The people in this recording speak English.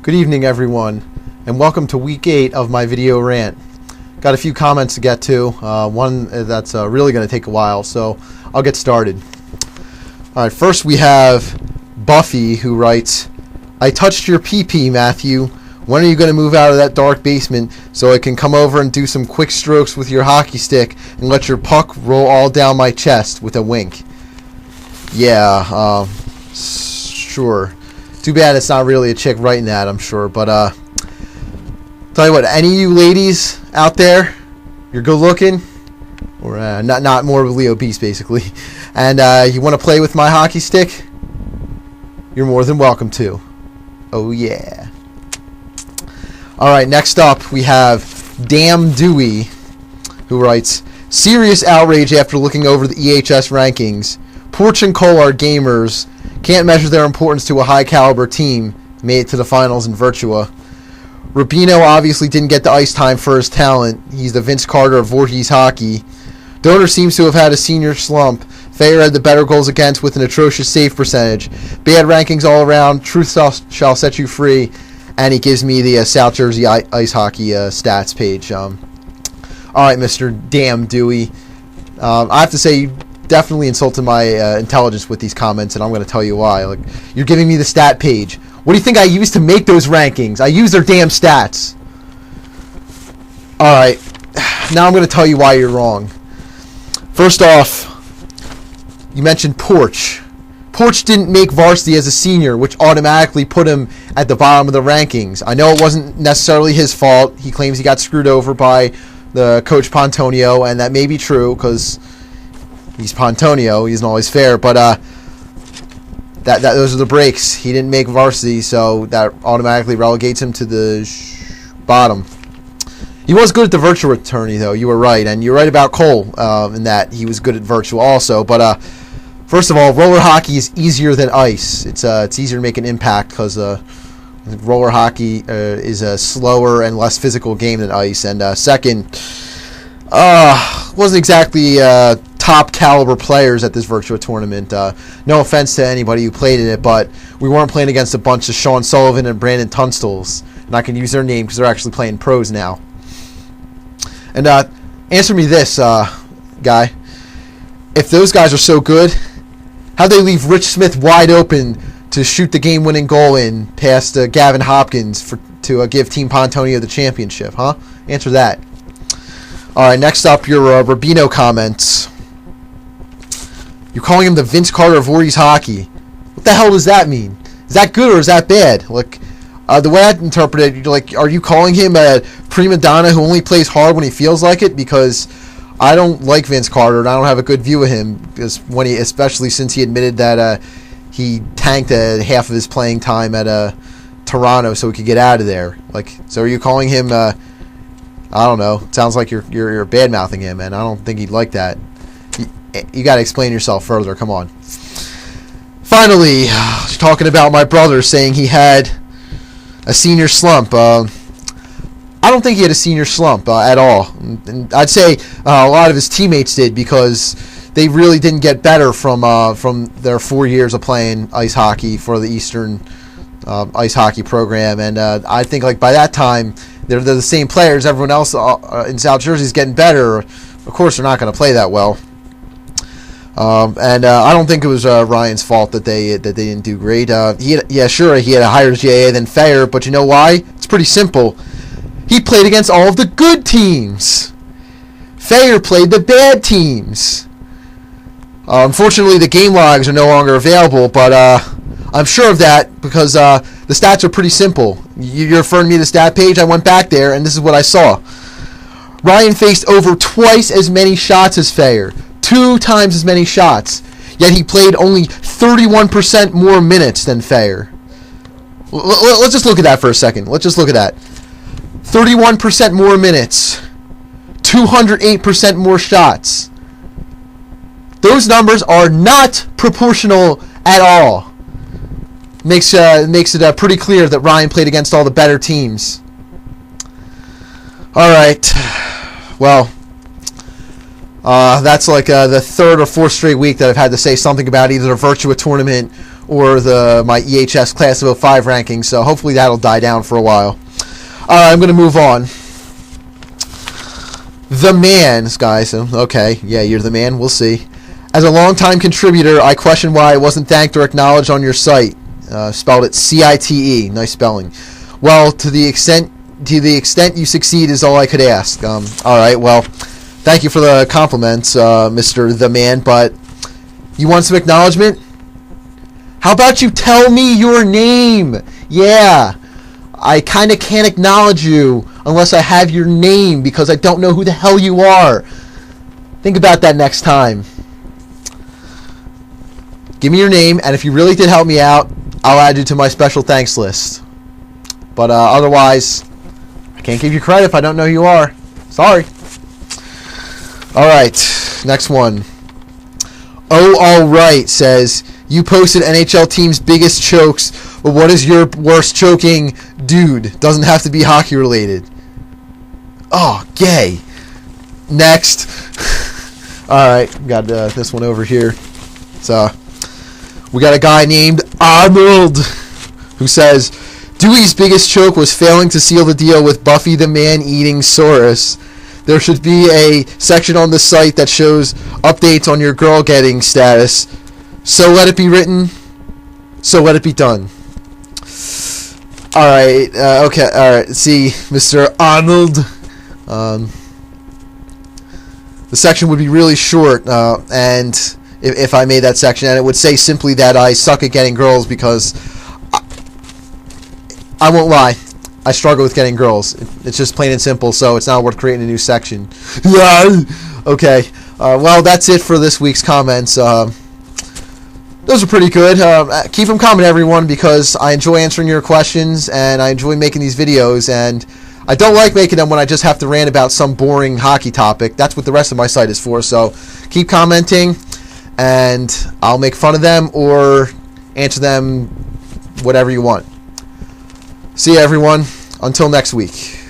Good evening, everyone, and welcome to week 8 of my video rant. Got a few comments to get to, one that's really going to take a while, so I'll get started. Alright, first we have Buffy, who writes, "I touched your pee-pee, Matthew. When are you going to move out of that dark basement so I can come over and do some quick strokes with your hockey stick and let your puck roll all down my chest?" with a wink. Yeah, sure. Too bad it's not really a chick writing that, I'm sure. But, tell you what, any of you ladies out there, you're good looking, or not morbidly obese, basically, and you want to play with my hockey stick, you're more than welcome to. Oh, yeah. Alright, next up, we have Damn Dewey, who writes, "Serious outrage after looking over the EHS rankings. Porch and Cole are gamers. Can't measure their importance to a high-caliber team. Made it to the finals in Virtua. Rubino obviously didn't get the ice time for his talent. He's the Vince Carter of Voorhees hockey. Donor seems to have had a senior slump. Thayer had the better goals against with an atrocious save percentage. Bad rankings all around. Truth shall set you free." And he gives me the South Jersey ice hockey stats page. All right, Mr. Damn Dewey. I have to say, you definitely insulted my intelligence with these comments, and I'm going to tell you why. Like, you're giving me the stat page. What do you think I used to make those rankings? I used their damn stats. All right, now I'm going to tell you why you're wrong. First off, you mentioned Porch. Porch didn't make varsity as a senior, which automatically put him at the bottom of the rankings. I know it wasn't necessarily his fault. He claims he got screwed over by the coach Pontonio, and that may be true because he's Pontonio. He isn't always fair, but those are the breaks. He didn't make varsity, so that automatically relegates him to the bottom. He was good at the Virtua tourney, though. You were right, and you're right about Cole in that he was good at Virtua also. But first of all, roller hockey is easier than ice. It's easier to make an impact because roller hockey is a slower and less physical game than ice. And second, wasn't exactly top caliber players at this Virtua tournament. No offense to anybody who played in it, but we weren't playing against a bunch of Sean Sullivan and Brandon Tunstals. And I can use their name because they're actually playing pros now. And answer me this, guy. If those guys are so good, how'd they leave Rich Smith wide open to shoot the game-winning goal in past Gavin Hopkins to give Team Pontonio the championship, huh? Answer that. All right, next up, your Rubino comments. You're calling him the Vince Carter of Voorhees hockey. What the hell does that mean? Is that good or is that bad? Like, the way I interpret it, like, are you calling him a prima donna who only plays hard when he feels like it? Because I don't like Vince Carter, and I don't have a good view of him, because especially since he admitted that he tanked half of his playing time at Toronto so he could get out of there. Like, so are you calling him? I don't know. It sounds like you're bad mouthing him, and I don't think he'd like that. You got to explain yourself further. Come on. Finally, talking about my brother saying he had a senior slump. I don't think he had a senior slump at all. And I'd say a lot of his teammates did, because they really didn't get better from their 4 years of playing ice hockey for the Eastern ice hockey program. And I think, like, by that time, they're the same players. Everyone else in South Jersey is getting better. Of course, they're not going to play that well. And I don't think it was Ryan's fault that they didn't do great. He had a higher GAA than Thayer, but you know why? It's pretty simple. He played against all of the good teams. Thayer played the bad teams. Unfortunately, the game logs are no longer available, but I'm sure of that because the stats are pretty simple. You're referring me to the stat page? I went back there, and this is what I saw. Ryan faced over twice as many shots as Thayer. 2 times as many shots. Yet he played only 31% more minutes than Thayer. Let's just look at that for a second. Let's just look at that. 31% more minutes. 208% more shots. Those numbers are not proportional at all. Makes it pretty clear that Ryan played against all the better teams. All right. Well, that's like the third or fourth straight week that I've had to say something about either a Virtua tournament or my EHS Class of '05 ranking, so hopefully that'll die down for a while. Alright, I'm going to move on. The man, guys. Okay, yeah, you're the man. We'll see. As a longtime contributor, I question why I wasn't thanked or acknowledged on your site. Spelled it C-I-T-E. Nice spelling. Well, to the extent you succeed is all I could ask. All right, well, thank you for the compliments, Mr. The Man, but you want some acknowledgement? How about you tell me your name? Yeah, I kind of can't acknowledge you unless I have your name because I don't know who the hell you are. Think about that next time. Give me your name, and if you really did help me out, I'll add you to my special thanks list. But otherwise, I can't give you credit if I don't know who you are. Sorry. Alright, next one. Oh, alright says, you posted NHL team's biggest chokes, but what is your worst choking? Dude, doesn't have to be hockey related. Oh, gay. Next. Alright, got this one over here. So, we got a guy named Arnold who says, Dewey's biggest choke was failing to seal the deal with Buffy the Man-Eating Saurus. There should be a section on the site that shows updates on your girl getting status. So let it be written. So let it be done. Alright, okay, alright. See, Mr. Arnold. The section would be really short, and if I made that section, and it would say simply that I suck at getting girls because I won't lie, I struggle with getting girls. It's just plain and simple, so it's not worth creating a new section. Okay, well, that's it for this week's comments. Those are pretty good. Keep them coming, everyone, because I enjoy answering your questions, and I enjoy making these videos, and I don't like making them when I just have to rant about some boring hockey topic. That's what the rest of my site is for, so keep commenting, and I'll make fun of them or answer them whatever you want. See you, everyone. Until next week.